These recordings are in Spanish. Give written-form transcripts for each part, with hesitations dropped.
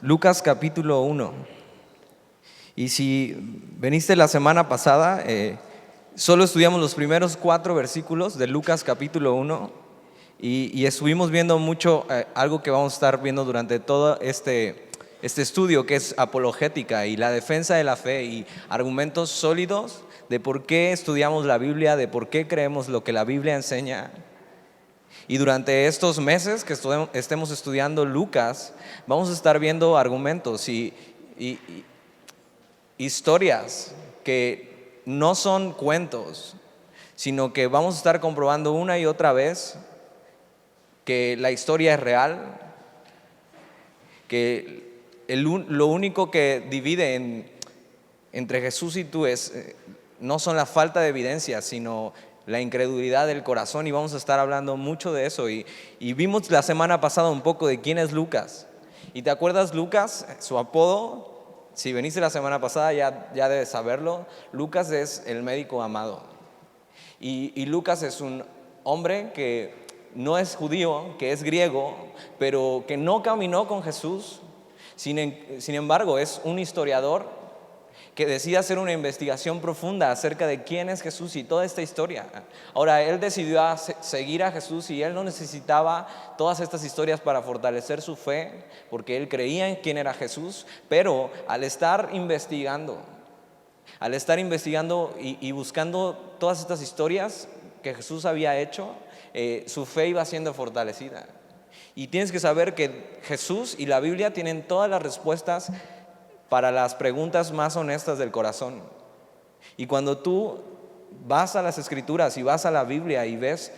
Lucas capítulo 1. Y si veniste la semana pasada, solo estudiamos los primeros 4 versículos de Lucas capítulo 1 y estuvimos viendo mucho algo que vamos a estar viendo durante todo este estudio, que es apologética y la defensa de la fe y argumentos sólidos de por qué estudiamos la Biblia, de por qué creemos lo que la Biblia enseña. Y durante estos meses que estemos estudiando Lucas, vamos a estar viendo argumentos y historias que no son cuentos, sino que vamos a estar comprobando una y otra vez que la historia es real, que lo único que divide entre Jesús y tú no son la falta de evidencia, sino la incredulidad del corazón, y vamos a estar hablando mucho de eso. Y vimos la semana pasada un poco de quién es Lucas. ¿Y te acuerdas Lucas? Su apodo, si veniste la semana pasada ya debes saberlo. Lucas es el médico amado. Y Lucas es un hombre que no es judío, que es griego, pero que no caminó con Jesús. Sin embargo, es un historiador que decide hacer una investigación profunda acerca de quién es Jesús y toda esta historia. Ahora, él decidió seguir a Jesús y él no necesitaba todas estas historias para fortalecer su fe, porque él creía en quién era Jesús, pero al estar investigando y buscando todas estas historias que Jesús había hecho, su fe iba siendo fortalecida. Y tienes que saber que Jesús y la Biblia tienen todas las respuestas para las preguntas más honestas del corazón. Y cuando tú vas a las Escrituras y vas a la Biblia y ves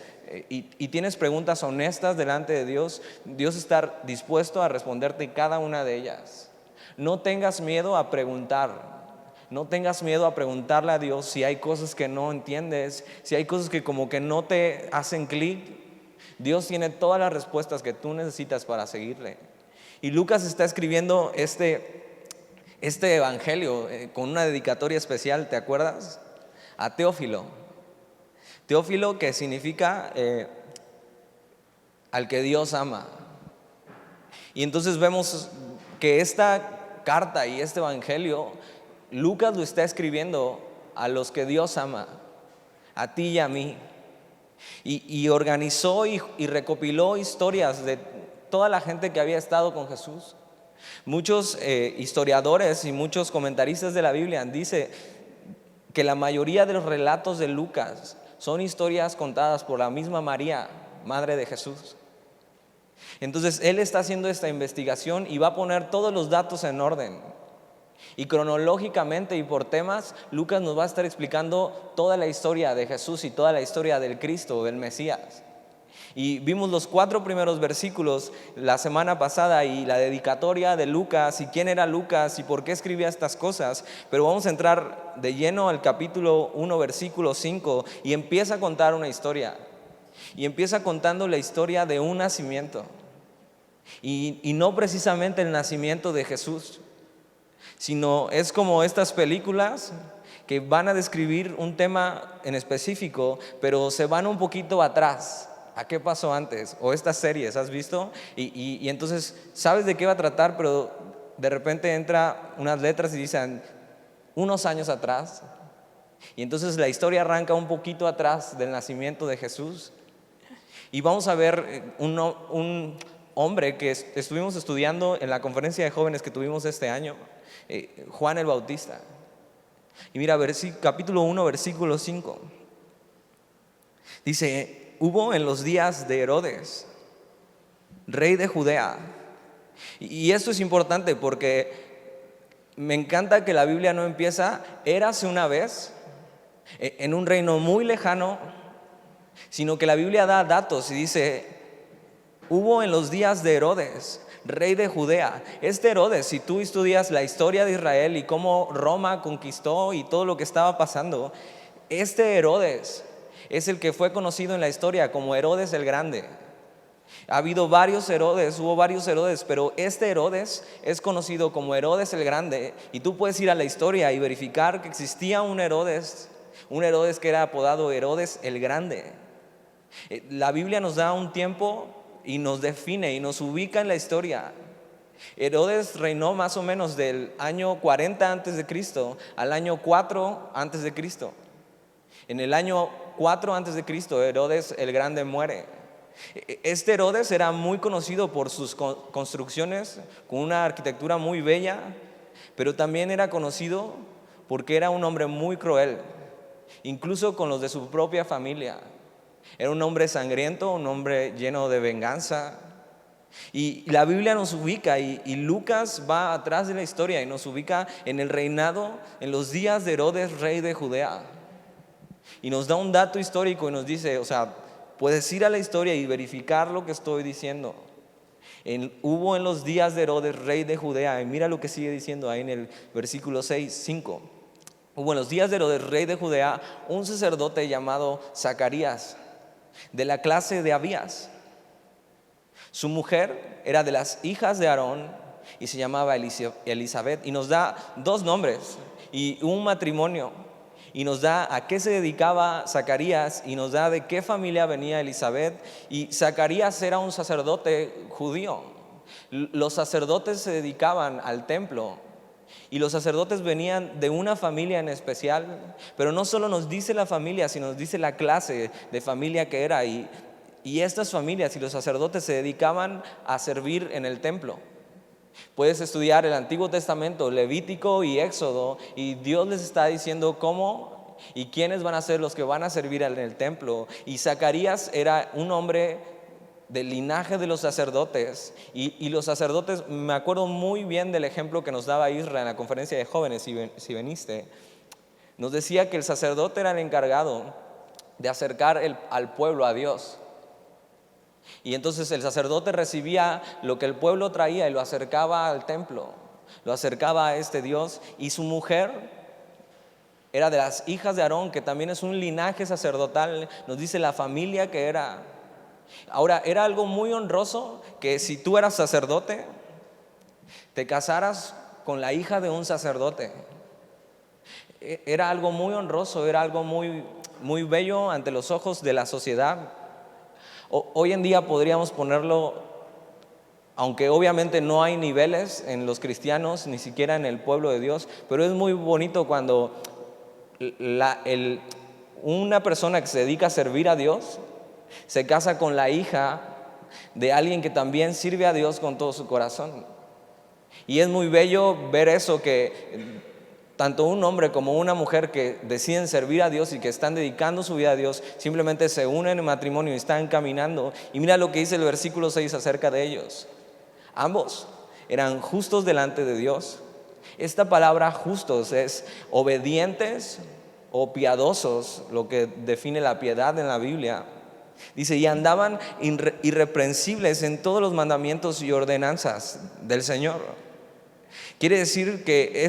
y tienes preguntas honestas delante de Dios, Dios está dispuesto a responderte cada una de ellas. No tengas miedo a preguntar. No tengas miedo a preguntarle a Dios si hay cosas que no entiendes, si hay cosas que como que no te hacen clic. Dios tiene todas las respuestas que tú necesitas para seguirle. Y Lucas está escribiendo este evangelio con una dedicatoria especial, ¿te acuerdas? A Teófilo. Teófilo, que significa al que Dios ama. Y entonces vemos que esta carta y este evangelio, Lucas lo está escribiendo a los que Dios ama, a ti y a mí. Y organizó y recopiló historias de toda la gente que había estado con Jesús. Muchos historiadores y muchos comentaristas de la Biblia dicen que la mayoría de los relatos de Lucas son historias contadas por la misma María, madre de Jesús. Entonces él está haciendo esta investigación y va a poner todos los datos en orden. Y cronológicamente y por temas, Lucas nos va a estar explicando toda la historia de Jesús y toda la historia del Cristo, del Mesías. Y vimos los 4 primeros versículos la semana pasada y la dedicatoria de Lucas y quién era Lucas y por qué escribía estas cosas. Pero vamos a entrar de lleno al capítulo 1, versículo 5, y empieza a contar una historia. Y empieza contando la historia de un nacimiento. Y no precisamente el nacimiento de Jesús, sino es como estas películas que van a describir un tema en específico, pero se van un poquito atrás. ¿A qué pasó antes? O estas series, ¿has visto? Y entonces sabes de qué va a tratar, pero de repente entra unas letras y dicen unos años atrás. Y entonces la historia arranca un poquito atrás del nacimiento de Jesús. Y vamos a ver un hombre que estuvimos estudiando en la conferencia de jóvenes que tuvimos este año, Juan el Bautista. Y mira, capítulo 1, versículo 5. Dice: hubo en los días de Herodes, rey de Judea. Y esto es importante porque me encanta que la Biblia no empieza érase una vez en un reino muy lejano, sino que la Biblia da datos y dice: hubo en los días de Herodes, rey de Judea. Este Herodes, si tú estudias la historia de Israel y cómo Roma conquistó y todo lo que estaba pasando, este Herodes es el que fue conocido en la historia como Herodes el Grande. Ha habido varios Herodes, hubo varios Herodes, pero este Herodes es conocido como Herodes el Grande. Y tú puedes ir a la historia y verificar que existía un Herodes que era apodado Herodes el Grande. La Biblia nos da un tiempo y nos define y nos ubica en la historia. Herodes reinó más o menos del año 40 antes de Cristo al año 4 antes de Cristo. En el año 4 antes de Cristo, Herodes el Grande muere. Este Herodes era muy conocido por sus construcciones con una arquitectura muy bella, pero también era conocido porque era un hombre muy cruel, incluso con los de su propia familia. Era un hombre sangriento, un hombre lleno de venganza. Y la Biblia nos ubica y Lucas va atrás de la historia y nos ubica en el reinado, en los días de Herodes, rey de Judea. Y nos da un dato histórico y nos dice, o sea, puedes ir a la historia y verificar lo que estoy diciendo. Hubo en los días de Herodes, rey de Judea, y mira lo que sigue diciendo ahí en el versículo 5. Hubo en los días de Herodes, rey de Judea, un sacerdote llamado Zacarías, de la clase de Abías. Su mujer era de las hijas de Aarón y se llamaba Elizabeth, y nos da dos nombres y un matrimonio, y nos da a qué se dedicaba Zacarías y nos da de qué familia venía Elizabeth. Y Zacarías era un sacerdote judío. Los sacerdotes se dedicaban al templo y los sacerdotes venían de una familia en especial, pero no solo nos dice la familia, sino nos dice la clase de familia que era. Y estas familias y los sacerdotes se dedicaban a servir en el templo. Puedes estudiar el Antiguo Testamento, Levítico y Éxodo, y Dios les está diciendo cómo y quiénes van a ser los que van a servir en el templo. Y Zacarías era un hombre del linaje de los sacerdotes, y los sacerdotes, me acuerdo muy bien del ejemplo que nos daba Isra en la conferencia de jóvenes, si veniste. Nos decía que el sacerdote era el encargado de acercar al pueblo a Dios. Y entonces el sacerdote recibía lo que el pueblo traía y lo acercaba al templo, lo acercaba a este Dios. Y su mujer era de las hijas de Aarón, que también es un linaje sacerdotal, nos dice la familia que era. Ahora, era algo muy honroso que si tú eras sacerdote, te casaras con la hija de un sacerdote. Era algo muy honroso, era algo muy, muy bello ante los ojos de la sociedad. Hoy en día podríamos ponerlo, aunque obviamente no hay niveles en los cristianos, ni siquiera en el pueblo de Dios, pero es muy bonito cuando una persona que se dedica a servir a Dios se casa con la hija de alguien que también sirve a Dios con todo su corazón. Y es muy bello ver eso, que tanto un hombre como una mujer que deciden servir a Dios y que están dedicando su vida a Dios, simplemente se unen en matrimonio y están caminando. Y mira lo que dice el versículo 6 acerca de ellos. Ambos eran justos delante de Dios. Esta palabra justos es obedientes o piadosos, lo que define la piedad en la Biblia. Dice, y andaban irreprensibles en todos los mandamientos y ordenanzas del Señor. Quiere decir que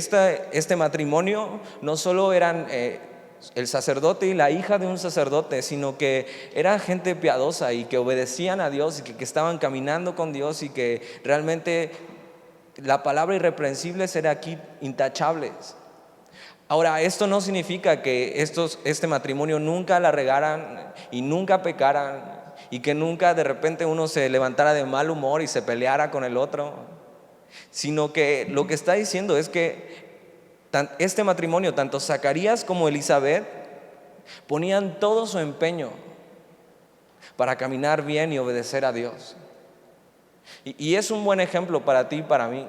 este matrimonio no solo eran el sacerdote y la hija de un sacerdote, sino que era gente piadosa y que obedecían a Dios y que estaban caminando con Dios, y que realmente la palabra irreprensibles era aquí intachables. Ahora, esto no significa que este matrimonio nunca la regaran y nunca pecaran, y que nunca de repente uno se levantara de mal humor y se peleara con el otro, sino que lo que está diciendo es que este matrimonio, tanto Zacarías como Elizabeth, ponían todo su empeño para caminar bien y obedecer a Dios. Y es un buen ejemplo para ti y para mí.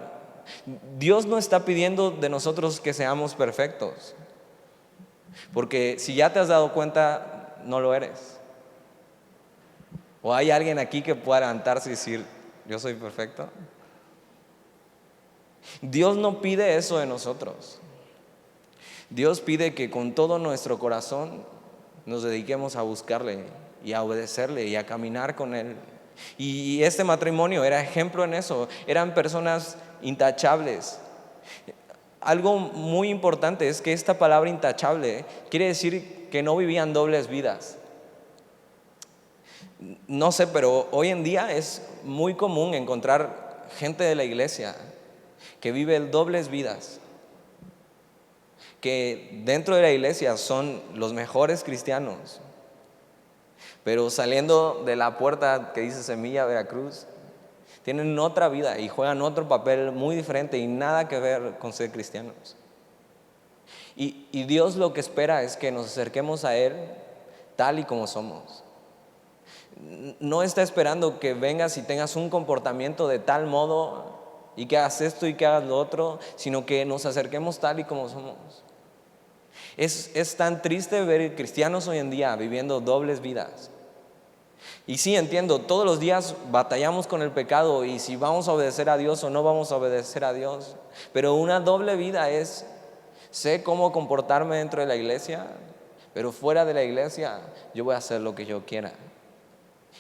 Dios no está pidiendo de nosotros que seamos perfectos, porque si ya te has dado cuenta, no lo eres. ¿O hay alguien aquí que pueda levantarse y decir, yo soy perfecto? Dios no pide eso de nosotros. Dios pide que con todo nuestro corazón nos dediquemos a buscarle y a obedecerle y a caminar con Él. Y este matrimonio era ejemplo en eso. Eran personas intachables. Algo muy importante es que esta palabra intachable quiere decir que no vivían dobles vidas. No sé, pero hoy en día es muy común encontrar gente de la iglesia que vive dobles vidas, que dentro de la iglesia son los mejores cristianos, pero saliendo de la puerta que dice Semilla Veracruz, tienen otra vida y juegan otro papel muy diferente y nada que ver con ser cristianos. Y Dios lo que espera es que nos acerquemos a Él tal y como somos. No está esperando que vengas y tengas un comportamiento de tal modo y que hagas esto y que hagas lo otro, sino que nos acerquemos tal y como somos. Es tan triste ver cristianos hoy en día viviendo dobles vidas. Y sí, entiendo, todos los días batallamos con el pecado y si vamos a obedecer a Dios o no vamos a obedecer a Dios. Pero una doble vida es, sé cómo comportarme dentro de la iglesia, pero fuera de la iglesia yo voy a hacer lo que yo quiera.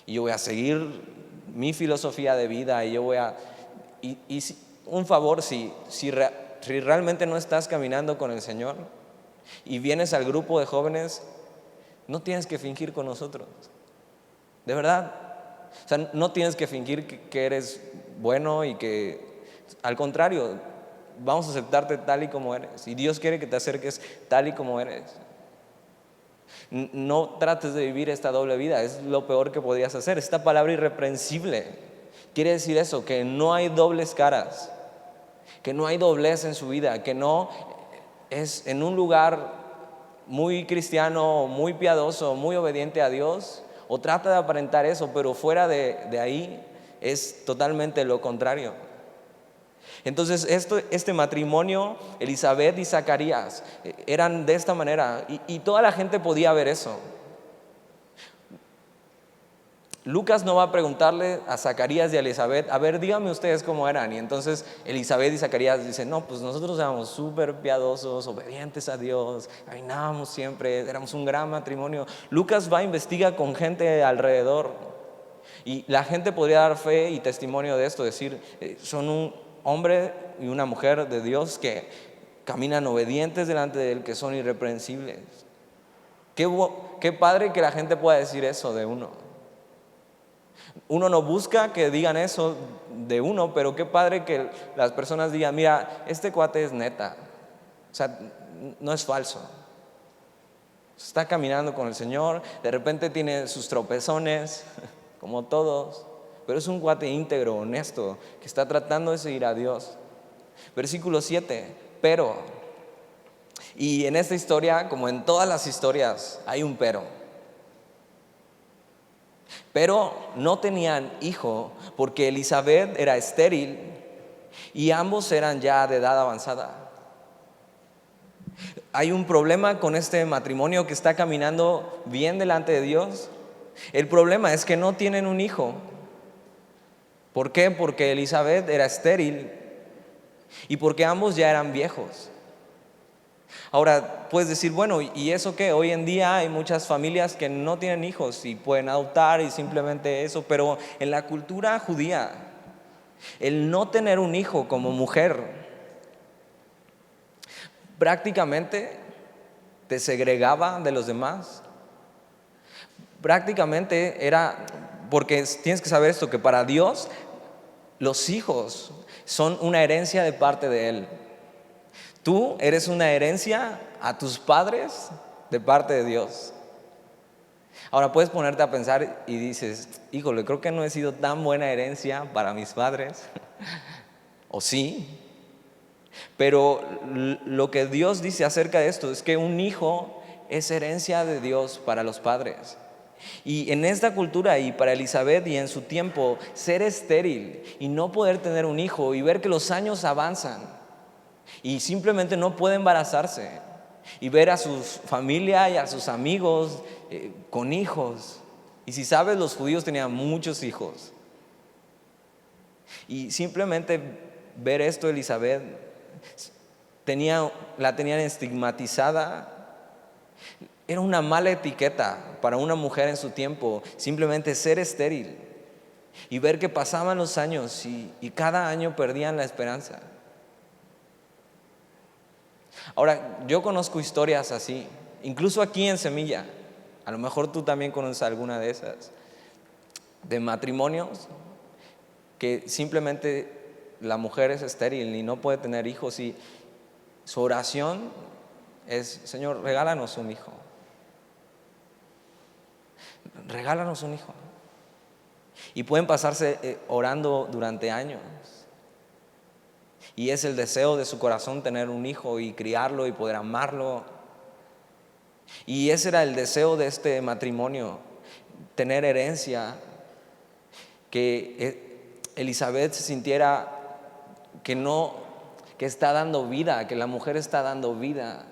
Y yo voy a seguir mi filosofía de vida y yo voy a... un favor, si realmente no estás caminando con el Señor y vienes al grupo de jóvenes, no tienes que fingir con nosotros. De verdad. O sea, no tienes que fingir que eres bueno y que... Al contrario, vamos a aceptarte tal y como eres. Y Dios quiere que te acerques tal y como eres. No trates de vivir esta doble vida, es lo peor que podrías hacer. Esta palabra irreprensible quiere decir eso, que no hay dobles caras, que no hay doblez en su vida, que no es en un lugar muy cristiano, muy piadoso, muy obediente a Dios, o trata de aparentar eso, pero fuera de ahí es totalmente lo contrario. Entonces este matrimonio, Elizabeth y Zacarías, eran de esta manera y toda la gente podía ver eso. Lucas no va a preguntarle a Zacarías y a Elizabeth, a ver, díganme ustedes cómo eran. Y entonces Elizabeth y Zacarías dicen, no, pues nosotros éramos súper piadosos, obedientes a Dios, reinábamos siempre, éramos un gran matrimonio. Lucas va a investigar con gente alrededor y la gente podría dar fe y testimonio de esto, decir, son un hombre y una mujer de Dios que caminan obedientes delante de Él, que son irreprensibles. Qué padre que la gente pueda decir eso de uno. Uno no busca que digan eso de uno, pero qué padre que las personas digan, mira, este cuate es neta, o sea, no es falso, está caminando con el Señor, de repente tiene sus tropezones, como todos, pero es un cuate íntegro, honesto, que está tratando de seguir a Dios. Versículo 7, pero, y en esta historia, como en todas las historias, hay un pero no tenían hijo porque Elizabeth era estéril y ambos eran ya de edad avanzada. Hay un problema con este matrimonio que está caminando bien delante de Dios. El problema es que no tienen un hijo. ¿Por qué? Porque Elizabeth era estéril y porque ambos ya eran viejos. Ahora puedes decir, bueno, ¿y eso qué? Hoy en día hay muchas familias que no tienen hijos y pueden adoptar y simplemente eso, pero en la cultura judía, el no tener un hijo como mujer prácticamente te segregaba de los demás. Prácticamente era, porque tienes que saber esto, que para Dios los hijos son una herencia de parte de Él. Tú eres una herencia a tus padres de parte de Dios. Ahora puedes ponerte a pensar y dices, híjole, creo que no he sido tan buena herencia para mis padres. O sí. Pero lo que Dios dice acerca de esto es que un hijo es herencia de Dios para los padres. Y en esta cultura y para Elizabeth y en su tiempo, ser estéril y no poder tener un hijo y ver que los años avanzan y simplemente no puede embarazarse y ver a su familia y a sus amigos con hijos. Y si sabes, los judíos tenían muchos hijos. Y simplemente ver esto, Elizabeth la tenían estigmatizada. Era una mala etiqueta para una mujer en su tiempo, simplemente ser estéril y ver que pasaban los años y cada año perdían la esperanza. Ahora, yo conozco historias así, incluso aquí en Semilla, a lo mejor tú también conoces alguna de esas, de matrimonios que simplemente la mujer es estéril y no puede tener hijos y su oración es, Señor, regálanos un hijo. Regálanos un hijo. Y pueden pasarse orando durante años. Y es el deseo de su corazón tener un hijo y criarlo y poder amarlo. Y ese era el deseo de este matrimonio, tener herencia, que Elizabeth se sintiera que está dando vida, que la mujer está dando vida.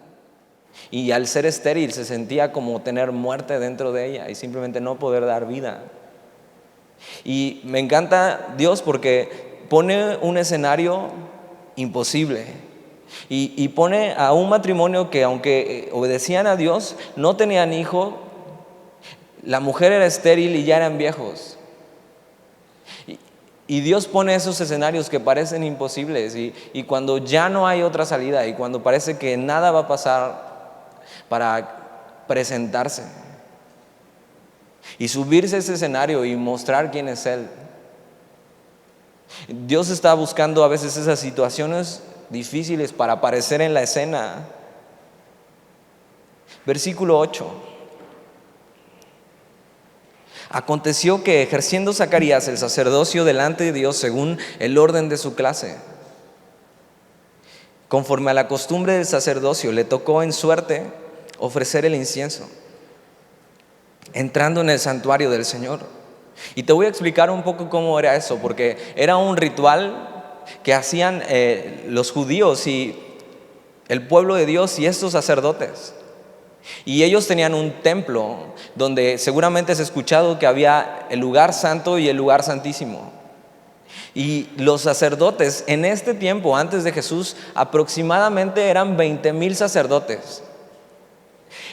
Y al ser estéril se sentía como tener muerte dentro de ella y simplemente no poder dar vida. Y me encanta Dios porque pone un escenario imposible y pone a un matrimonio que, aunque obedecían a Dios, no tenían hijo. La mujer era estéril y ya eran viejos. Y Dios pone esos escenarios que parecen imposibles y cuando ya no hay otra salida y cuando parece que nada va a pasar para presentarse y subirse a ese escenario y mostrar quién es Él. Dios está buscando a veces esas situaciones difíciles para aparecer en la escena. Versículo 8. Aconteció que, ejerciendo Zacarías el sacerdocio delante de Dios según el orden de su clase, conforme a la costumbre del sacerdocio, le tocó en suerte ofrecer el incienso, entrando en el santuario del Señor. Y te voy a explicar un poco cómo era eso, porque era un ritual que hacían los judíos y el pueblo de Dios y estos sacerdotes. Y ellos tenían un templo donde seguramente has escuchado que había el lugar santo y el lugar santísimo. Y los sacerdotes en este tiempo, antes de Jesús, aproximadamente eran 20,000 sacerdotes.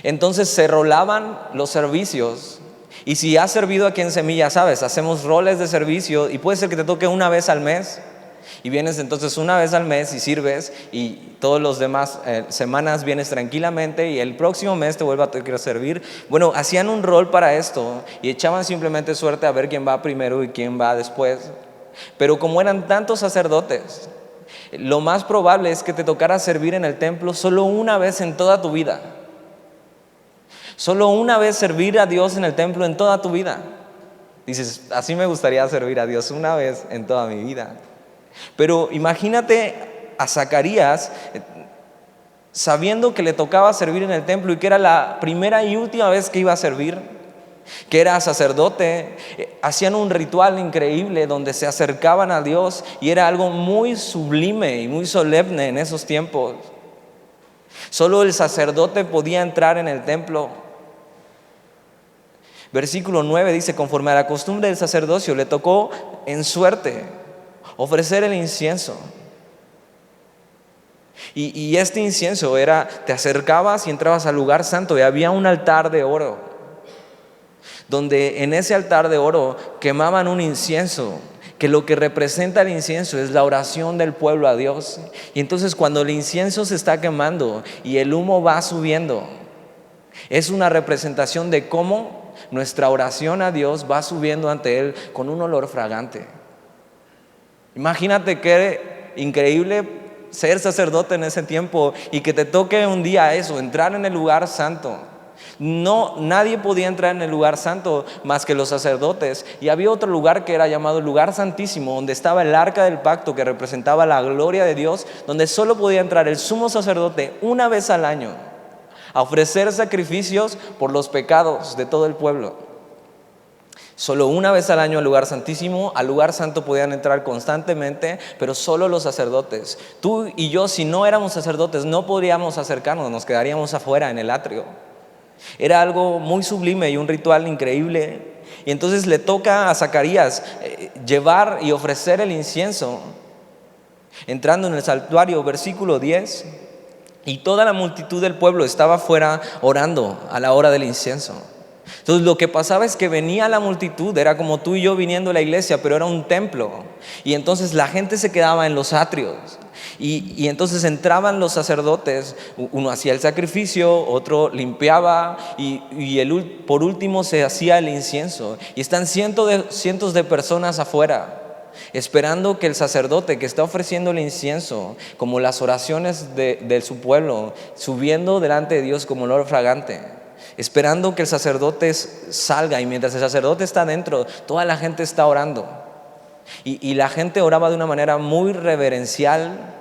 Entonces se rolaban los servicios. Y si has servido aquí en Semilla, sabes, hacemos roles de servicio y puede ser que te toque una vez al mes. Y vienes entonces una vez al mes y sirves y todos los demás semanas vienes tranquilamente y el próximo mes te vuelve a tener que servir. Bueno, hacían un rol para esto y echaban simplemente suerte a ver quién va primero y quién va después. Pero como eran tantos sacerdotes, lo más probable es que te tocara servir en el templo solo una vez en toda tu vida. Solo una vez servir a Dios en el templo en toda tu vida. Dices, así me gustaría servir a Dios una vez en toda mi vida. Pero imagínate a Zacarías sabiendo que le tocaba servir en el templo y que era la primera y última vez que iba a servir, que era sacerdote. Hacían un ritual increíble donde se acercaban a Dios y era algo muy sublime y muy solemne en esos tiempos. Solo el sacerdote podía entrar en el templo. Versículo 9 dice, conforme a la costumbre del sacerdocio, le tocó en suerte ofrecer el incienso. Y este incienso era, te acercabas y entrabas al lugar santo y había un altar de oro, donde en ese altar de oro quemaban un incienso, que lo que representa el incienso es la oración del pueblo a Dios. Y entonces cuando el incienso se está quemando y el humo va subiendo, es una representación de cómo nuestra oración a Dios va subiendo ante Él con un olor fragante. Imagínate qué increíble ser sacerdote en ese tiempo y que te toque un día eso, entrar en el lugar santo. Nadie podía entrar en el lugar santo más que los sacerdotes. Y había otro lugar que era llamado el lugar santísimo, donde estaba el arca del pacto que representaba la gloria de Dios, donde solo podía entrar el sumo sacerdote una vez al año a ofrecer sacrificios por los pecados de todo el pueblo. Solo una vez al año al lugar santísimo. Al lugar santo podían entrar constantemente, pero solo los sacerdotes. Tú y yo, si no éramos sacerdotes, no podríamos acercarnos, nos quedaríamos afuera en el atrio. Era algo muy sublime y un ritual increíble. Y entonces le toca a Zacarías llevar y ofrecer el incienso, entrando en el santuario. Versículo 10. Y toda la multitud del pueblo estaba afuera orando a la hora del incienso. Entonces lo que pasaba es que venía la multitud, era como tú y yo viniendo a la iglesia, pero era un templo. Y entonces la gente se quedaba en los atrios. Y entonces entraban los sacerdotes, uno hacía el sacrificio, otro limpiaba y por último se hacía el incienso. Y están cientos de personas afuera, esperando que el sacerdote que está ofreciendo el incienso, como las oraciones de su pueblo, subiendo delante de Dios como olor fragante, esperando que el sacerdote salga, y mientras el sacerdote está dentro, toda la gente está orando. Y la gente oraba de una manera muy reverencial,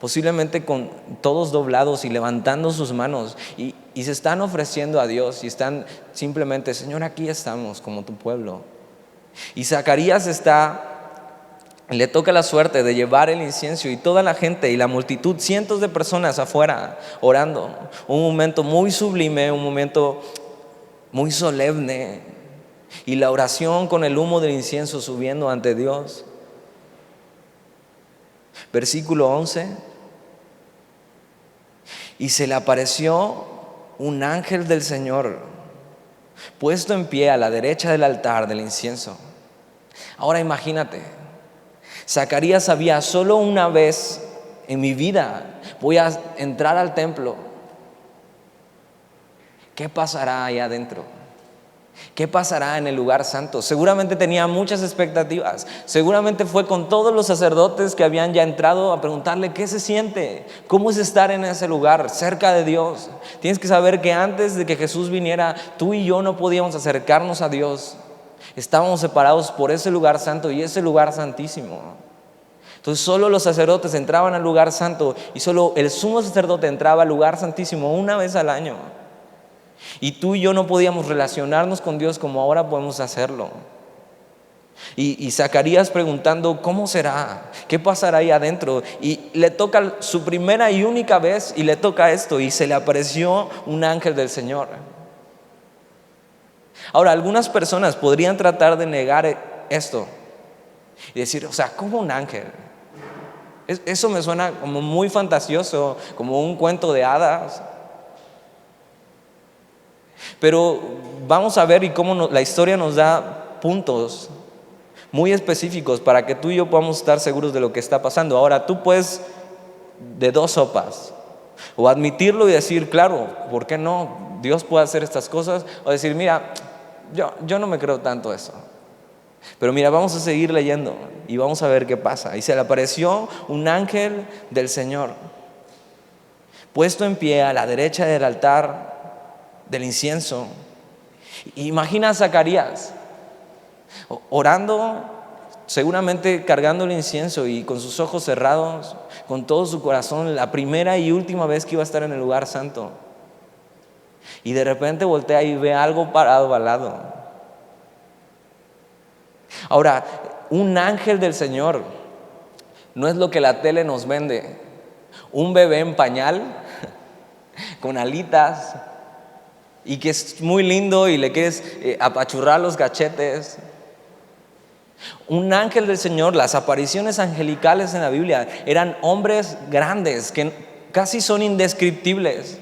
posiblemente con todos doblados y levantando sus manos, y se están ofreciendo a Dios, y están simplemente: Señor, aquí estamos como tu pueblo. Y Zacarías le toca la suerte de llevar el incienso, y toda la gente y la multitud, cientos de personas afuera orando. Un momento muy sublime, un momento muy solemne, y la oración con el humo del incienso subiendo ante Dios. Versículo 11: y se le apareció un ángel del Señor puesto en pie a la derecha del altar del incienso. Ahora imagínate, Zacarías sabía: solo una vez en mi vida voy a entrar al templo. ¿Qué pasará allá adentro? ¿Qué pasará en el lugar santo? Seguramente tenía muchas expectativas. Seguramente fue con todos los sacerdotes que habían ya entrado a preguntarle qué se siente, cómo es estar en ese lugar, cerca de Dios. Tienes que saber que antes de que Jesús viniera, tú y yo no podíamos acercarnos a Dios. Estábamos separados por ese lugar santo y ese lugar santísimo. Entonces solo los sacerdotes entraban al lugar santo, y solo el sumo sacerdote entraba al lugar santísimo una vez al año. Y tú y yo no podíamos relacionarnos con Dios como ahora podemos hacerlo. Y Zacarías preguntando: ¿cómo será? ¿Qué pasará ahí adentro? Y le toca su primera y única vez, y le toca esto: y se le apareció un ángel del Señor. Ahora, algunas personas podrían tratar de negar esto y decir: o sea, ¿cómo un ángel? Eso me suena como muy fantasioso, como un cuento de hadas. Pero vamos a ver y cómo la historia nos da puntos muy específicos para que tú y yo podamos estar seguros de lo que está pasando. Ahora, tú puedes de dos sopas: o admitirlo y decir, claro, ¿por qué no? Dios puede hacer estas cosas. O decir, mira, yo no me creo tanto eso. Pero mira, vamos a seguir leyendo y vamos a ver qué pasa. Y se le apareció un ángel del Señor puesto en pie a la derecha del altar del incienso. Imagina a Zacarías orando, seguramente cargando el incienso y con sus ojos cerrados, con todo su corazón, la primera y última vez que iba a estar en el lugar santo. Y de repente voltea y ve algo parado al lado. Ahora, un ángel del Señor no es lo que la tele nos vende: un bebé en pañal con alitas, y que es muy lindo y le quieres apachurrar los cachetes. Un ángel del Señor, las apariciones angelicales en la Biblia eran hombres grandes que casi son indescriptibles,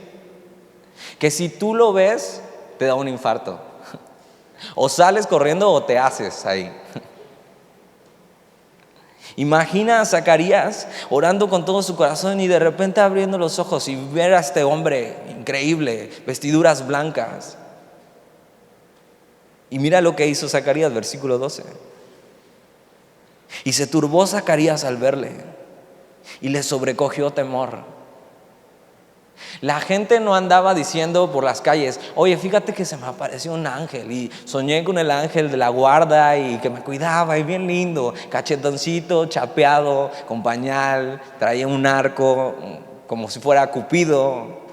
que si tú lo ves te da un infarto, o sales corriendo o te haces ahí. Imagina a Zacarías orando con todo su corazón y de repente abriendo los ojos y ver a este hombre increíble, vestiduras blancas. Y mira lo que hizo Zacarías, versículo 12. Y se turbó Zacarías al verle, y le sobrecogió temor. La gente no andaba diciendo por las calles: oye, fíjate que se me apareció un ángel y soñé con el ángel de la guarda y que me cuidaba, y bien lindo, cachetoncito, chapeado, con pañal, traía un arco como si fuera Cupido.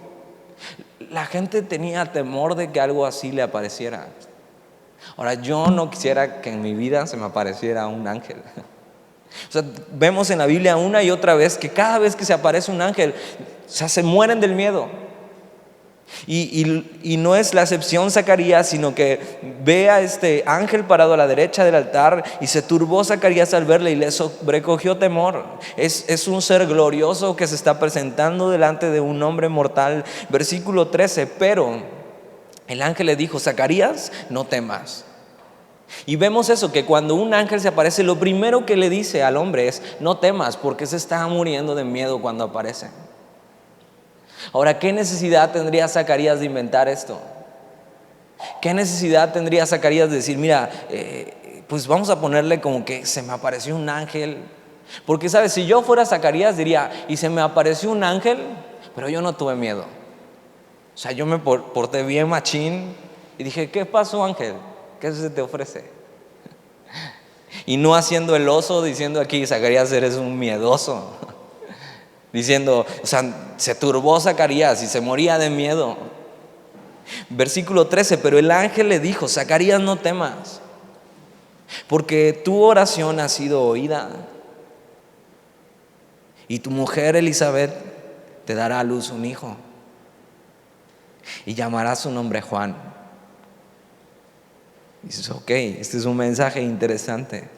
La gente tenía temor de que algo así le apareciera. Ahora, yo no quisiera que en mi vida se me apareciera un ángel. O sea, vemos en la Biblia una y otra vez que cada vez que se aparece un ángel, o sea, se mueren del miedo. Y no es la excepción Zacarías, sino que ve a este ángel parado a la derecha del altar, y se turbó Zacarías al verle y le sobrecogió temor. Es un ser glorioso que se está presentando delante de un hombre mortal. Versículo 13: pero el ángel le dijo: Zacarías, no temas. Y vemos eso, que cuando un ángel se aparece, lo primero que le dice al hombre es: no temas, porque se está muriendo de miedo cuando aparece. Ahora, ¿qué necesidad tendría Zacarías de inventar esto? ¿Qué necesidad tendría Zacarías de decir: mira, pues vamos a ponerle como que se me apareció un ángel? Porque sabes, si yo fuera Zacarías diría: y se me apareció un ángel, pero yo no tuve miedo. O sea, yo me porté bien machín y dije, ¿qué pasó, ángel? ¿Qué se te ofrece? Y no haciendo el oso, diciendo aquí, Zacarías, eres un miedoso. Diciendo, o sea, se turbó Zacarías y se moría de miedo. Versículo 13, pero el ángel le dijo, Zacarías, no temas, porque tu oración ha sido oída, y tu mujer Elizabeth te dará a luz un hijo, y llamará su nombre Juan. Y dices, ok, este es un mensaje interesante.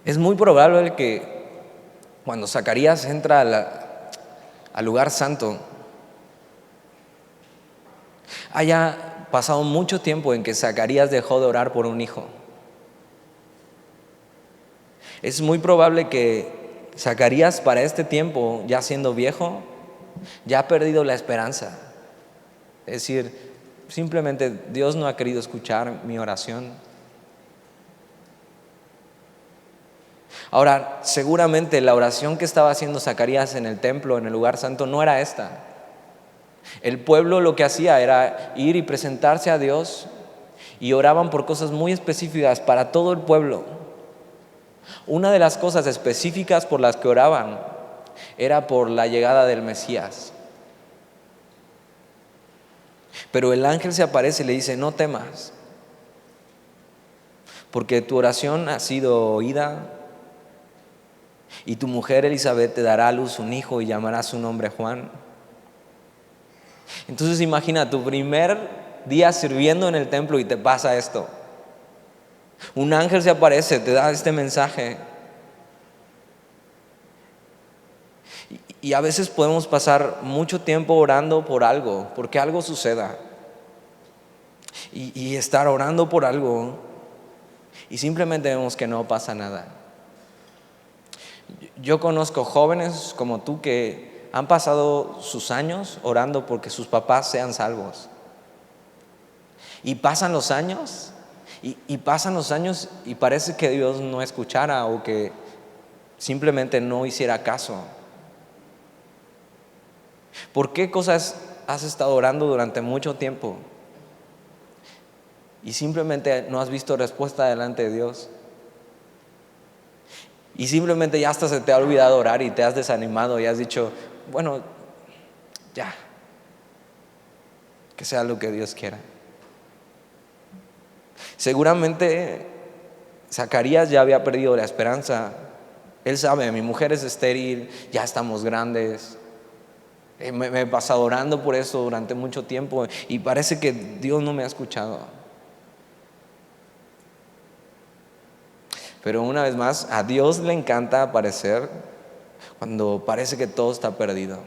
Es muy probable que cuando Zacarías entra al lugar santo, haya pasado mucho tiempo en que Zacarías dejó de orar por un hijo. Es muy probable que Zacarías, para este tiempo, ya siendo viejo, ya ha perdido la esperanza. Es decir, simplemente Dios no ha querido escuchar mi oración. Ahora, seguramente la oración que estaba haciendo Zacarías en el templo, en el lugar santo, no era esta. El pueblo lo que hacía era ir y presentarse a Dios, y oraban por cosas muy específicas para todo el pueblo. Una de las cosas específicas por las que oraban era por la llegada del Mesías. Pero el ángel se aparece y le dice, no temas, porque tu oración ha sido oída, y tu mujer Elizabeth te dará a luz un hijo y llamará su nombre Juan. Entonces imagina tu primer día sirviendo en el templo y te pasa esto. Un ángel se aparece, te da este mensaje. Y a veces podemos pasar mucho tiempo orando por algo, porque algo suceda. Y estar orando por algo y simplemente vemos que no pasa nada. Yo conozco jóvenes como tú que han pasado sus años orando porque sus papás sean salvos. Y pasan los años, y pasan los años y parece que Dios no escuchara o que simplemente no hiciera caso. ¿Por qué cosas has estado orando durante mucho tiempo y simplemente no has visto respuesta delante de Dios? Y simplemente ya hasta se te ha olvidado orar y te has desanimado y has dicho, bueno, ya, que sea lo que Dios quiera. Seguramente Zacarías ya había perdido la esperanza. Él sabe, mi mujer es estéril, ya estamos grandes. Me he pasado orando por eso durante mucho tiempo y parece que Dios no me ha escuchado. Pero una vez más, a Dios le encanta aparecer cuando parece que todo está perdido.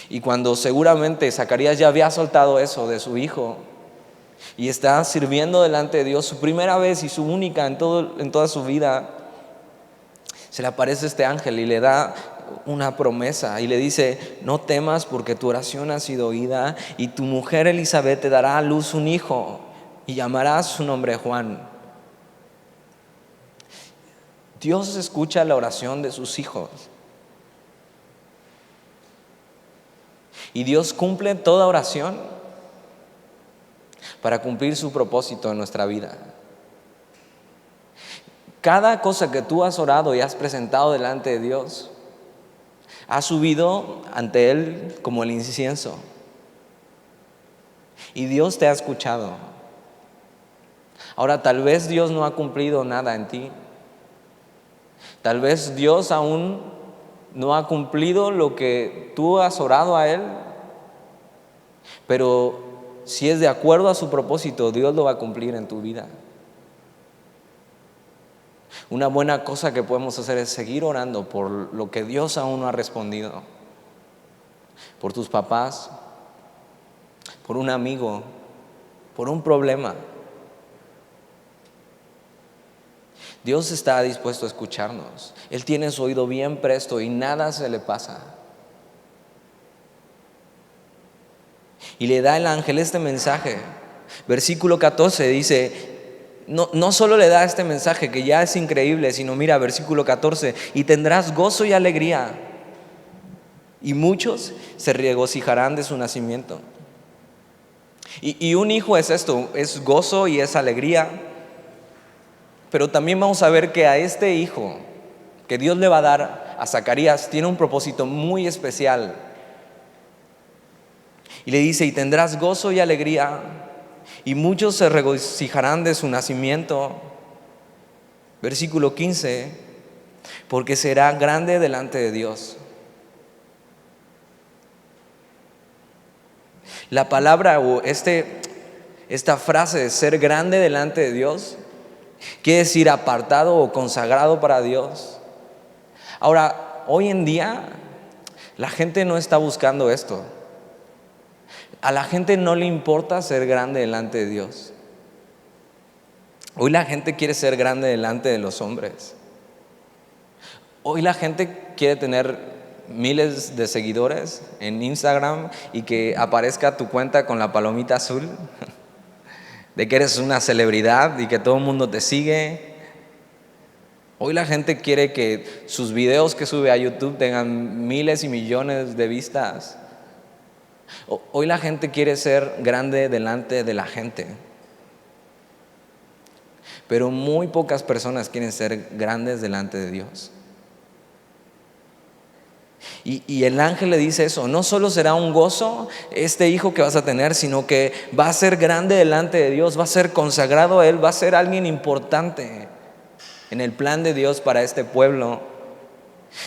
Y cuando seguramente Zacarías ya había soltado eso de su hijo y está sirviendo delante de Dios, su primera vez y su única en toda su vida, se le aparece este ángel y le da una promesa y le dice, no temas porque tu oración ha sido oída, y tu mujer Elizabeth te dará a luz un hijo y llamarás su nombre Juan. Dios escucha la oración de sus hijos. Y Dios cumple toda oración para cumplir su propósito en nuestra vida. Cada cosa que tú has orado y has presentado delante de Dios, ha subido ante Él como el incienso. Y Dios te ha escuchado. Ahora, tal vez Dios no ha cumplido nada en ti. Tal vez Dios aún no ha cumplido lo que tú has orado a Él, pero si es de acuerdo a su propósito, Dios lo va a cumplir en tu vida. Una buena cosa que podemos hacer es seguir orando por lo que Dios aún no ha respondido, por tus papás, por un amigo, por un problema. Dios está dispuesto a escucharnos. Él tiene su oído bien presto y nada se le pasa. Y le da el ángel este mensaje. Versículo 14 dice, no solo le da este mensaje que ya es increíble, sino mira, versículo 14, y tendrás gozo y alegría. y muchos se regocijarán de su nacimiento. Y un hijo es esto, es gozo y es alegría. Pero también vamos a ver que a este hijo que Dios le va a dar a Zacarías tiene un propósito muy especial. Y le dice: y tendrás gozo y alegría, y muchos se regocijarán de su nacimiento. Versículo 15: porque será grande delante de Dios. La palabra o esta frase de ser grande delante de Dios quiere decir apartado o consagrado para Dios. Ahora, hoy en día la gente no está buscando esto. A la gente no le importa ser grande delante de Dios. Hoy la gente quiere ser grande delante de los hombres. Hoy la gente quiere tener miles de seguidores en Instagram y que aparezca tu cuenta con la palomita azul de que eres una celebridad y que todo el mundo te sigue. Hoy la gente quiere que sus videos que sube a YouTube tengan miles y millones de vistas. Hoy la gente quiere ser grande delante de la gente, pero muy pocas personas quieren ser grandes delante de Dios. Y el ángel le dice eso: no solo será un gozo este hijo que vas a tener, sino que va a ser grande delante de Dios, va a ser consagrado a Él, va a ser alguien importante en el plan de Dios para este pueblo.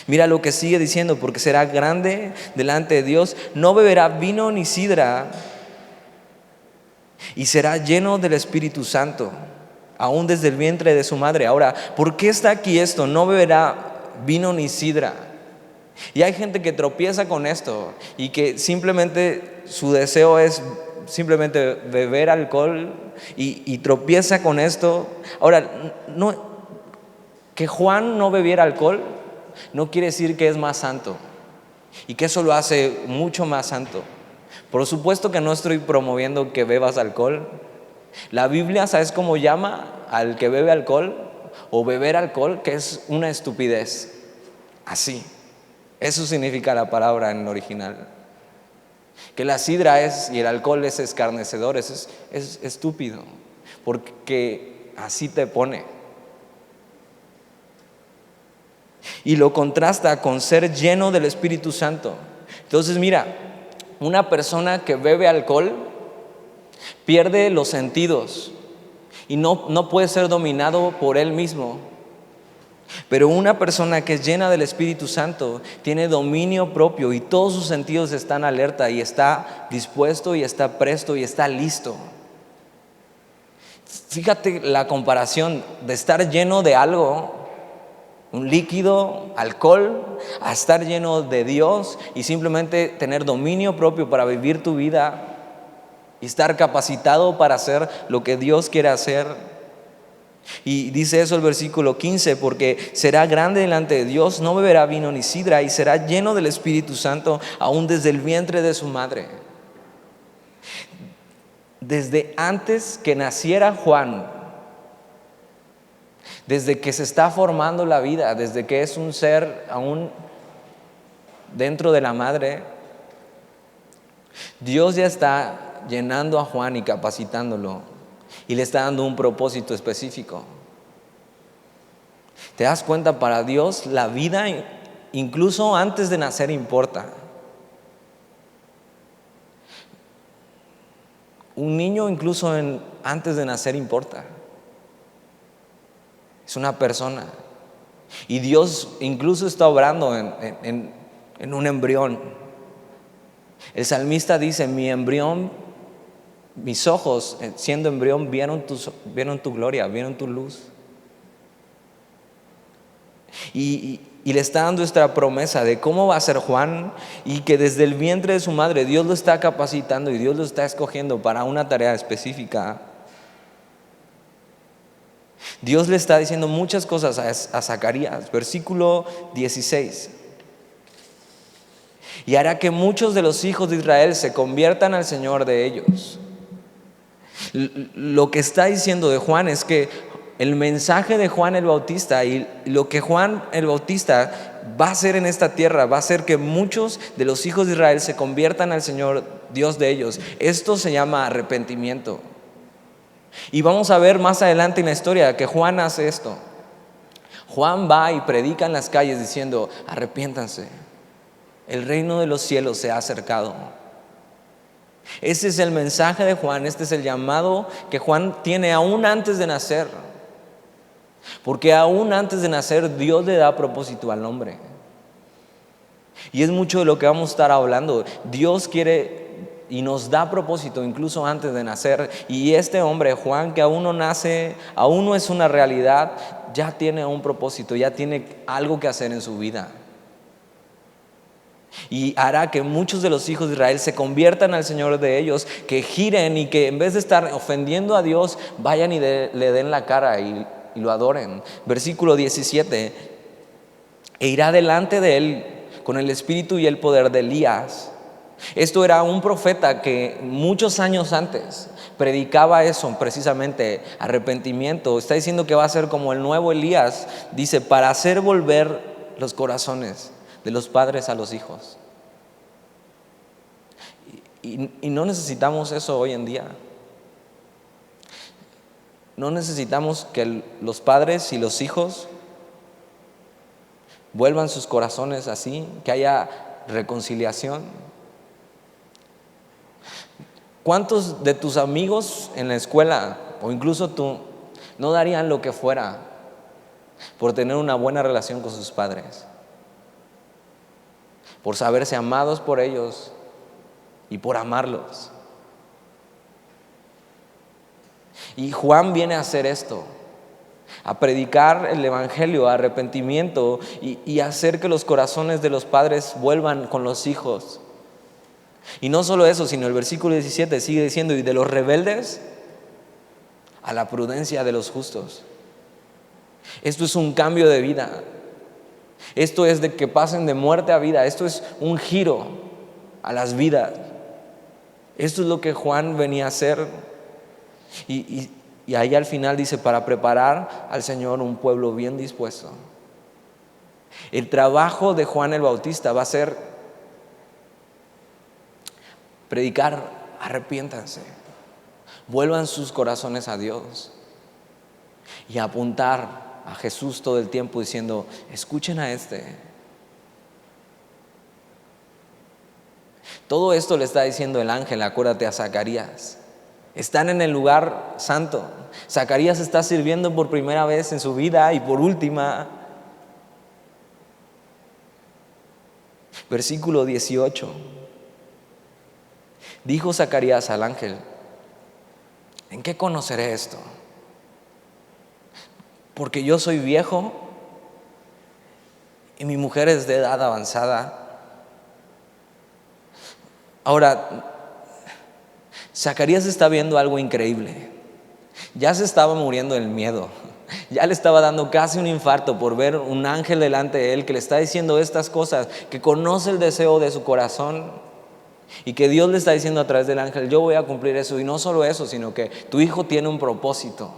Mira lo que sigue diciendo: porque será grande delante de Dios, no beberá vino ni sidra, y será lleno del Espíritu Santo, aún desde el vientre de su madre. Ahora, ¿por qué está aquí esto? No beberá vino ni sidra. Y hay gente que tropieza con esto y que simplemente su deseo es simplemente beber alcohol y tropieza con esto. Ahora, que Juan no bebiera alcohol no quiere decir que es más santo y que eso lo hace mucho más santo. Por supuesto que no estoy promoviendo que bebas alcohol. La Biblia, ¿sabes cómo llama al que bebe alcohol o beber alcohol? Que es una estupidez. Así. Eso significa la palabra en el original. Que la sidra y el alcohol es escarnecedor, es estúpido, porque así te pone. Y lo contrasta con ser lleno del Espíritu Santo. Entonces mira, una persona que bebe alcohol pierde los sentidos y no puede ser dominado por él mismo. Pero una persona que es llena del Espíritu Santo tiene dominio propio y todos sus sentidos están alerta y está dispuesto y está presto y está listo. Fíjate la comparación de estar lleno de algo, un líquido, alcohol, a estar lleno de Dios y simplemente tener dominio propio para vivir tu vida y estar capacitado para hacer lo que Dios quiere hacer. Y dice eso el versículo 15: porque será grande delante de Dios, no beberá vino ni sidra, y será lleno del Espíritu Santo aún desde el vientre de su madre. Desde antes que naciera Juan, desde que se está formando la vida, desde que es un ser aún dentro de la madre, Dios ya está llenando a Juan y capacitándolo. Y le está dando un propósito específico. ¿Te das cuenta? Para Dios la vida incluso antes de nacer importa. Un niño incluso antes de nacer importa. Es una persona. Y Dios incluso está obrando en un embrión. El salmista dice: mi embrión, mis ojos, siendo embrión, vieron tu gloria, vieron tu luz. Y le está dando esta promesa de cómo va a ser Juan, y que desde el vientre de su madre Dios lo está capacitando y Dios lo está escogiendo para una tarea específica. Dios le está diciendo muchas cosas a Zacarías. Versículo 16: y hará que muchos de los hijos de Israel se conviertan al Señor de ellos. Lo que está diciendo de Juan es que el mensaje de Juan el Bautista y lo que Juan el Bautista va a ser en esta tierra, va a ser que muchos de los hijos de Israel se conviertan al Señor Dios de ellos. Esto se llama arrepentimiento. Y vamos a ver más adelante en la historia que Juan hace esto. Juan va y predica en las calles diciendo: arrepiéntanse, el reino de los cielos se ha acercado. Ese es el mensaje de Juan, este es el llamado que Juan tiene aún antes de nacer. Porque aún antes de nacer Dios le da propósito al hombre. Y es mucho de lo que vamos a estar hablando. Dios quiere y nos da propósito incluso antes de nacer. Y este hombre, Juan, que aún no nace, aún no es una realidad, ya tiene un propósito, ya tiene algo que hacer en su vida. Y hará que muchos de los hijos de Israel se conviertan al Señor de ellos, que giren y que en vez de estar ofendiendo a Dios, vayan y le den la cara y lo adoren. Versículo 17: e irá delante de él con el espíritu y el poder de Elías. Esto era un profeta que muchos años antes predicaba eso, precisamente arrepentimiento. Está diciendo que va a ser como el nuevo Elías, dice, para hacer volver los corazones de los padres a los hijos. Y no necesitamos eso hoy en día. No necesitamos que los padres y los hijos vuelvan sus corazones así, que haya reconciliación. ¿Cuántos de tus amigos en la escuela o incluso tú no darían lo que fuera por tener una buena relación con sus padres? Por saberse amados por ellos y por amarlos. Y Juan viene a hacer esto, a predicar el evangelio, arrepentimiento y hacer que los corazones de los padres vuelvan con los hijos. Y no solo eso, sino el versículo 17 sigue diciendo: y de los rebeldes a la prudencia de los justos. Esto es un cambio de vida. Esto es de que pasen de muerte a vida. Esto es un giro a las vidas. Esto es lo que Juan venía a hacer. Y ahí al final dice: para preparar al Señor un pueblo bien dispuesto. El trabajo de Juan el Bautista va a ser predicar: arrepiéntanse, vuelvan sus corazones a Dios, y apuntar a Jesús todo el tiempo diciendo: escuchen a este. Todo esto le está diciendo el ángel, acuérdate, a Zacarías. Están en el lugar santo. Zacarías está sirviendo por primera vez en su vida y por última. Versículo 18. Dijo Zacarías al ángel: ¿en qué conoceré esto? Porque yo soy viejo y mi mujer es de edad avanzada. Ahora, Zacarías está viendo algo increíble. Ya se estaba muriendo del miedo. Ya le estaba dando casi un infarto por ver un ángel delante de él que le está diciendo estas cosas, que conoce el deseo de su corazón y que Dios le está diciendo a través del ángel: yo voy a cumplir eso. Y no solo eso, sino que tu hijo tiene un propósito.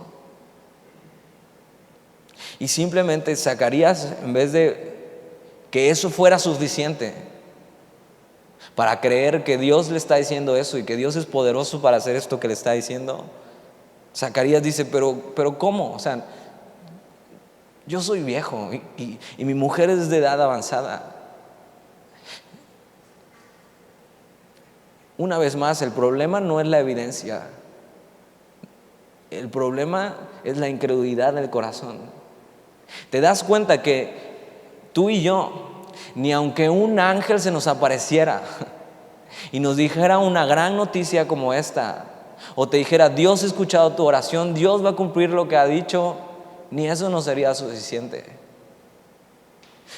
Y simplemente Zacarías, en vez de que eso fuera suficiente para creer que Dios le está diciendo eso y que Dios es poderoso para hacer esto que le está diciendo, Zacarías dice: pero ¿cómo? O sea, yo soy viejo y mi mujer es de edad avanzada. Una vez más, el problema no es la evidencia. El problema es la incredulidad del corazón. ¿Te das cuenta que tú y yo, ni aunque un ángel se nos apareciera y nos dijera una gran noticia como esta, o te dijera: Dios ha escuchado tu oración, Dios va a cumplir lo que ha dicho, ni eso nos sería suficiente?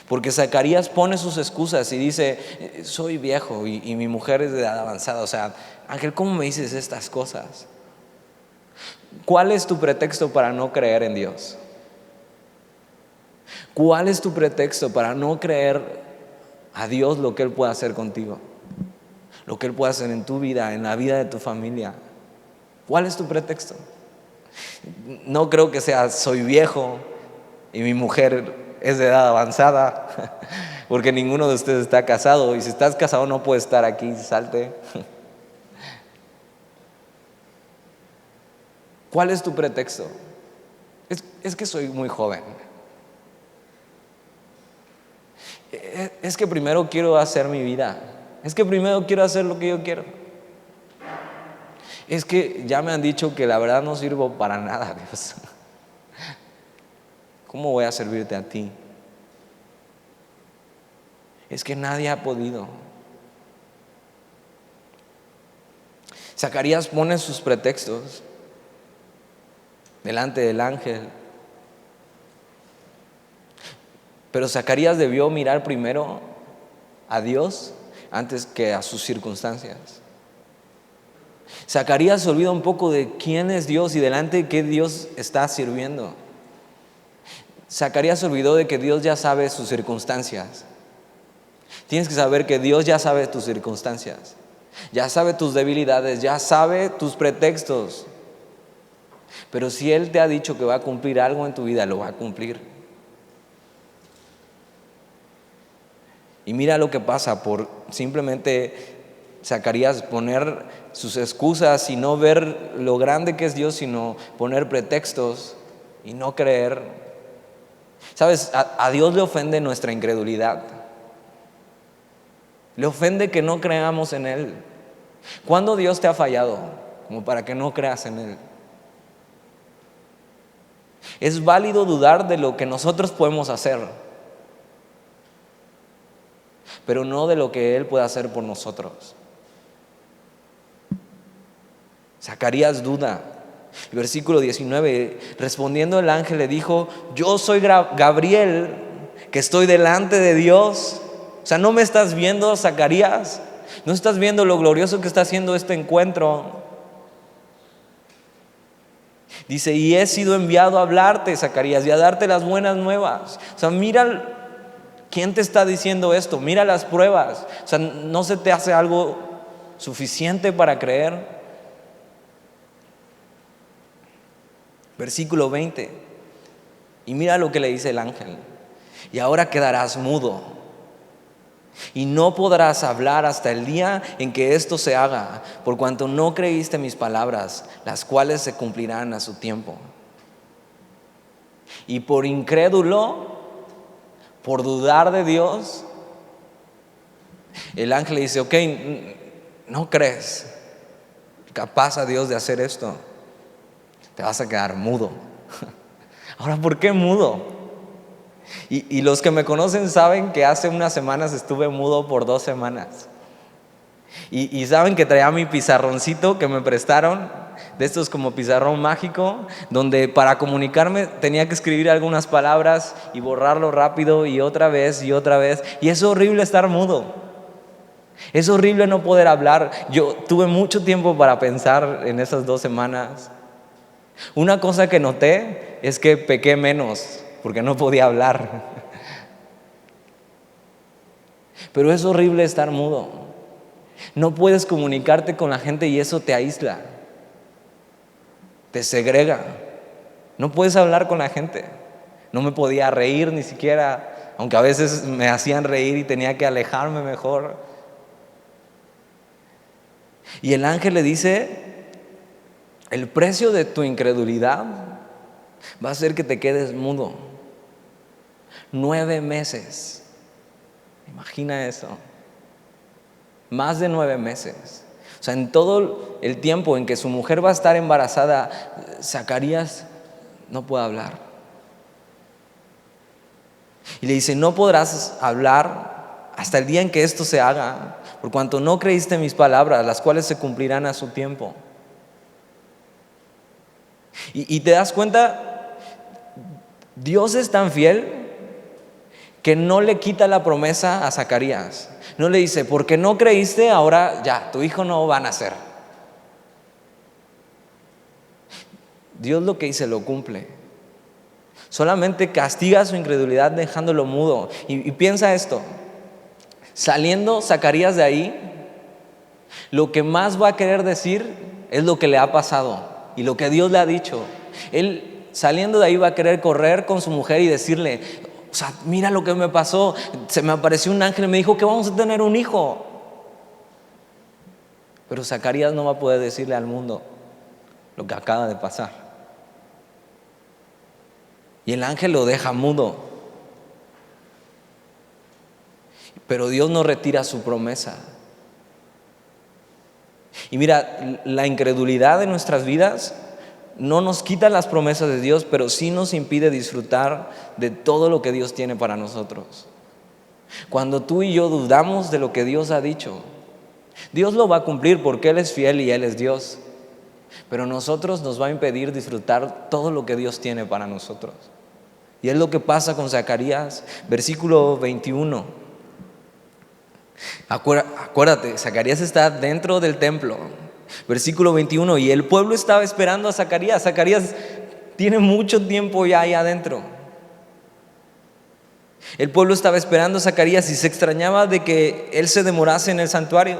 Porque Zacarías pone sus excusas y dice: soy viejo y mi mujer es de edad avanzada. O sea, ángel, ¿cómo me dices estas cosas? ¿Cuál es tu pretexto para no creer en Dios? ¿Cuál es tu pretexto para no creer a Dios lo que Él puede hacer contigo? Lo que Él puede hacer en tu vida, en la vida de tu familia. ¿Cuál es tu pretexto? No creo que sea: soy viejo y mi mujer es de edad avanzada, porque ninguno de ustedes está casado, y si estás casado no puedes estar aquí, salte. ¿Cuál es tu pretexto? Es que soy muy joven. Es que primero quiero hacer mi vida. Es que primero quiero hacer lo que yo quiero. Es que ya me han dicho que la verdad no sirvo para nada, Dios. ¿Cómo voy a servirte a ti? Es que nadie ha podido. Zacarías pone sus pretextos delante del ángel. Pero Zacarías debió mirar primero a Dios antes que a sus circunstancias. Zacarías se olvida un poco de quién es Dios y delante de qué Dios está sirviendo. Zacarías se olvidó de que Dios ya sabe sus circunstancias. Tienes que saber que Dios ya sabe tus circunstancias, ya sabe tus debilidades, ya sabe tus pretextos. Pero si Él te ha dicho que va a cumplir algo en tu vida, lo va a cumplir. Y mira lo que pasa por simplemente Zacarías poner sus excusas y no ver lo grande que es Dios, sino poner pretextos y no creer. ¿Sabes? A Dios le ofende nuestra incredulidad. Le ofende que no creamos en Él. ¿Cuándo Dios te ha fallado? Como para que no creas en Él. Es válido dudar de lo que nosotros podemos hacer, pero no de lo que Él puede hacer por nosotros. Zacarías duda. El versículo 19, respondiendo el ángel le dijo: yo soy Gabriel, que estoy delante de Dios. O sea, ¿no me estás viendo, Zacarías? ¿No estás viendo lo glorioso que está haciendo este encuentro? Dice: y he sido enviado a hablarte, Zacarías, y a darte las buenas nuevas. O sea, mira quién te está diciendo esto, mira las pruebas. O sea, ¿no se te hace algo suficiente para creer? Versículo 20, y mira lo que le dice el ángel: y ahora quedarás mudo y no podrás hablar hasta el día en que esto se haga, por cuanto no creíste mis palabras, las cuales se cumplirán a su tiempo. Y por incrédulo, por dudar de Dios, el ángel le dice: ok, no crees capaz a Dios de hacer esto, te vas a quedar mudo. Ahora, ¿por qué mudo? Y los que me conocen saben que hace unas semanas estuve mudo por 2 semanas. Y saben que traía mi pizarroncito que me prestaron, de estos como pizarrón mágico, donde para comunicarme tenía que escribir algunas palabras y borrarlo rápido y otra vez y otra vez. Y es horrible estar mudo. Es horrible no poder hablar. Yo tuve mucho tiempo para pensar en esas 2 semanas. Una cosa que noté es que pequé menos porque no podía hablar. Pero es horrible estar mudo. No puedes comunicarte con la gente y eso te aísla, te segrega. No puedes hablar con la gente. No me podía reír ni siquiera, aunque a veces me hacían reír y tenía que alejarme mejor. Y el ángel le dice: el precio de tu incredulidad va a ser que te quedes mudo 9 meses. Imagina eso. Más de 9 meses. O sea, en todo el tiempo en que su mujer va a estar embarazada, Zacarías no puede hablar. Y le dice: no podrás hablar hasta el día en que esto se haga, por cuanto no creíste mis palabras, las cuales se cumplirán a su tiempo. Y te das cuenta, Dios es tan fiel que no le quita la promesa a Zacarías. No le dice: porque no creíste, ahora ya, tu hijo no va a nacer. Dios lo que dice lo cumple. Solamente castiga su incredulidad dejándolo mudo. Y piensa esto: saliendo Zacarías de ahí, lo que más va a querer decir es lo que le ha pasado y lo que Dios le ha dicho. Él, saliendo de ahí, va a querer correr con su mujer y decirle: O sea, mira lo que me pasó. Se me apareció un ángel y me dijo que vamos a tener un hijo. Pero Zacarías no va a poder decirle al mundo lo que acaba de pasar. Y el ángel lo deja mudo. Pero Dios no retira su promesa. Y mira, la incredulidad de nuestras vidas no nos quita las promesas de Dios, pero sí nos impide disfrutar de todo lo que Dios tiene para nosotros. Cuando tú y yo dudamos de lo que Dios ha dicho, Dios lo va a cumplir porque Él es fiel y Él es Dios. Pero nosotros nos va a impedir disfrutar todo lo que Dios tiene para nosotros. Y es lo que pasa con Zacarías, versículo 21. Acuérdate, Zacarías está dentro del templo. Versículo 21, y el pueblo estaba esperando a Zacarías. Zacarías tiene mucho tiempo ya ahí adentro. El pueblo estaba esperando a Zacarías y se extrañaba de que él se demorase en el santuario.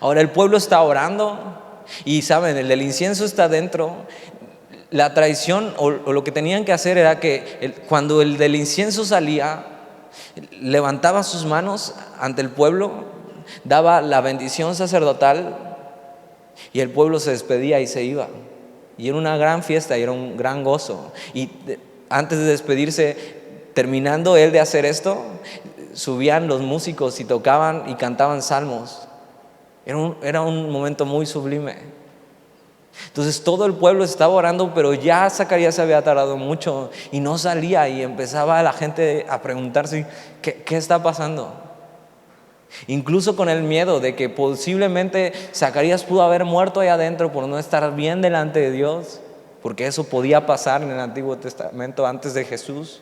Ahora el pueblo está orando y saben, el del incienso está dentro. La tradición o lo que tenían que hacer era que cuando el del incienso salía, levantaba sus manos ante el pueblo, daba la bendición sacerdotal y el pueblo se despedía y se iba. Y era una gran fiesta y era un gran gozo. Y antes de despedirse, terminando él de hacer esto, subían los músicos y tocaban y cantaban salmos. Era un momento muy sublime. Entonces todo el pueblo estaba orando, pero ya Zacarías se había tardado mucho y no salía, y empezaba la gente a preguntarse ¿qué está pasando? Incluso con el miedo de que posiblemente Zacarías pudo haber muerto ahí adentro por no estar bien delante de Dios, porque eso podía pasar en el Antiguo Testamento antes de Jesús.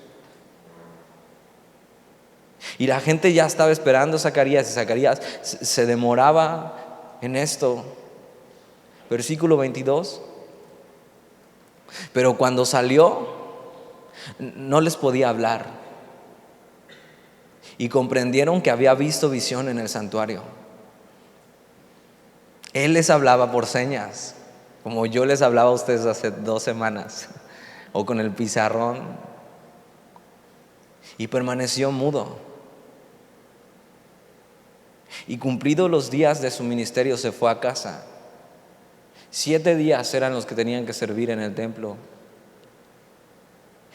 Y la gente ya estaba esperando a Zacarías y Zacarías se demoraba en esto. Versículo 22. Pero cuando salió, no les podía hablar. Y comprendieron que había visto visión en el santuario. Él les hablaba por señas, como yo les hablaba a ustedes hace 2 semanas, o con el pizarrón. Y permaneció mudo. Y cumplidos los días de su ministerio, se fue a casa. 7 días eran los que tenían que servir en el templo.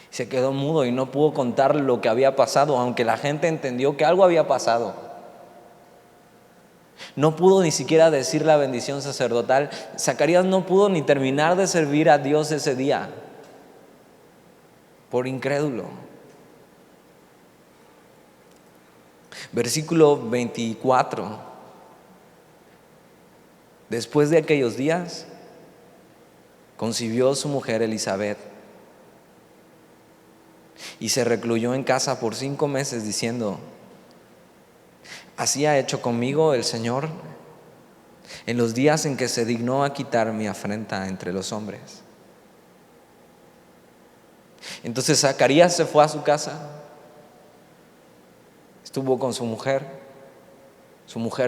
Se quedó mudo y no pudo contar lo que había pasado, aunque la gente entendió que algo había pasado. No pudo ni siquiera decir la bendición sacerdotal. Zacarías no pudo ni terminar de servir a Dios ese día, por incrédulo. Versículo 24. Después de aquellos días, concibió su mujer Elizabeth y se recluyó en casa por 5 meses, diciendo: así ha hecho conmigo el Señor en los días en que se dignó a quitar mi afrenta entre los hombres. Entonces Zacarías se fue a su casa, estuvo con su mujer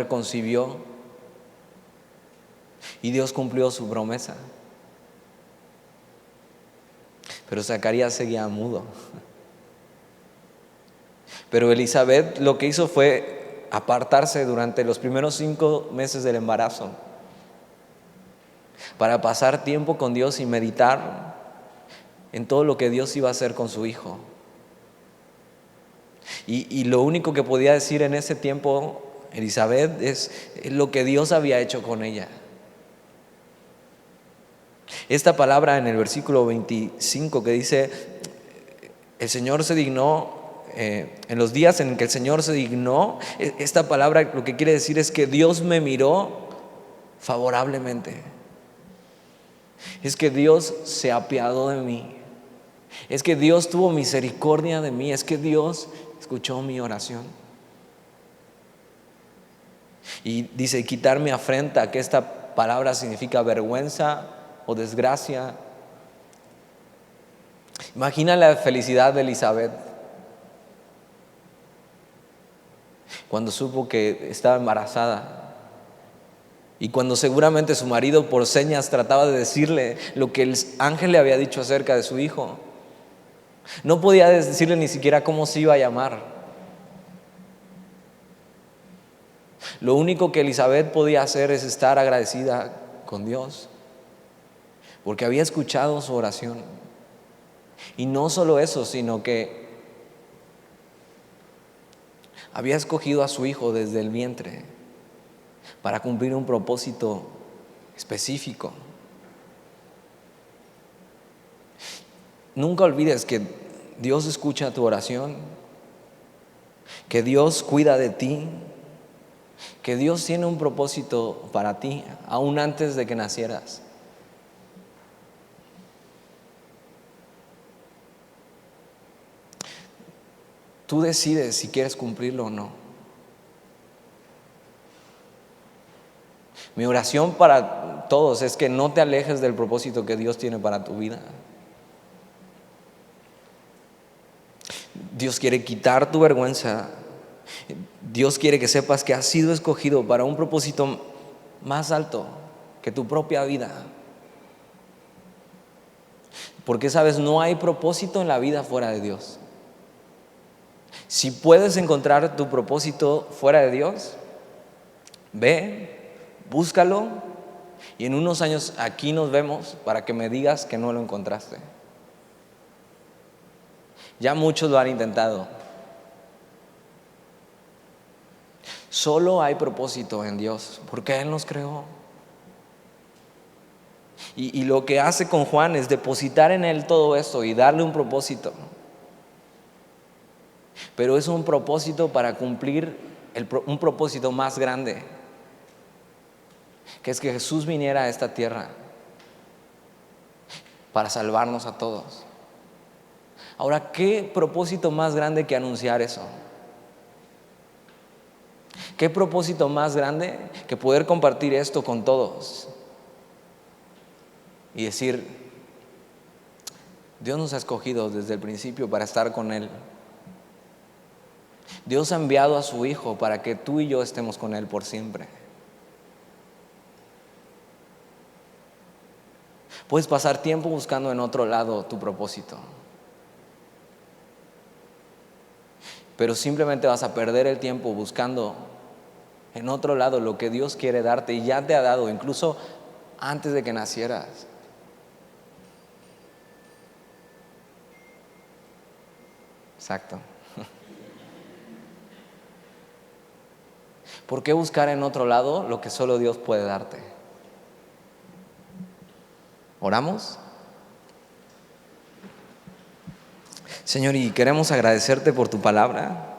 concibió y Dios cumplió su promesa. Pero Zacarías seguía mudo. Pero Elizabeth lo que hizo fue apartarse durante los primeros 5 meses del embarazo para pasar tiempo con Dios y meditar en todo lo que Dios iba a hacer con su hijo. Y lo único que podía decir en ese tiempo Elizabeth es lo que Dios había hecho con ella. Esta palabra en el versículo 25 que dice: el Señor se dignó, en los días en que el Señor se dignó, esta palabra lo que quiere decir es que Dios me miró favorablemente. Es que Dios se apiadó de mí. Es que Dios tuvo misericordia de mí. Es que Dios escuchó mi oración. Y dice: quitar mi afrenta, que esta palabra significa vergüenza o desgracia. Imagina la felicidad de Elizabeth cuando supo que estaba embarazada y cuando seguramente su marido por señas trataba de decirle lo que el ángel le había dicho acerca de su hijo. No podía decirle ni siquiera cómo se iba a llamar. Lo único que Elizabeth podía hacer es estar agradecida con Dios, porque había escuchado su oración. Y no solo eso, sino que había escogido a su hijo desde el vientre para cumplir un propósito específico. Nunca olvides que Dios escucha tu oración, que Dios cuida de ti, que Dios tiene un propósito para ti, aún antes de que nacieras. Tú decides si quieres cumplirlo o no. Mi oración para todos es que no te alejes del propósito que Dios tiene para tu vida. Dios quiere quitar tu vergüenza. Dios quiere que sepas que has sido escogido para un propósito más alto que tu propia vida. Porque sabes, no hay propósito en la vida fuera de Dios. Si puedes encontrar tu propósito fuera de Dios, ve, búscalo y en unos años aquí nos vemos para que me digas que no lo encontraste. Ya muchos lo han intentado. Solo hay propósito en Dios, porque Él nos creó. Y lo que hace con Juan es depositar en Él todo esto y darle un propósito. Pero es un propósito para cumplir un propósito más grande, que es que Jesús viniera a esta tierra para salvarnos a todos. Ahora, ¿qué propósito más grande que anunciar eso? ¿Qué propósito más grande que poder compartir esto con todos? Y decir, Dios nos ha escogido desde el principio para estar con Él. Dios ha enviado a su Hijo para que tú y yo estemos con Él por siempre. Puedes pasar tiempo buscando en otro lado tu propósito, pero simplemente vas a perder el tiempo buscando en otro lado lo que Dios quiere darte y ya te ha dado, incluso antes de que nacieras. Exacto. ¿Por qué buscar en otro lado lo que solo Dios puede darte? ¿Oramos? Señor, y queremos agradecerte por tu palabra.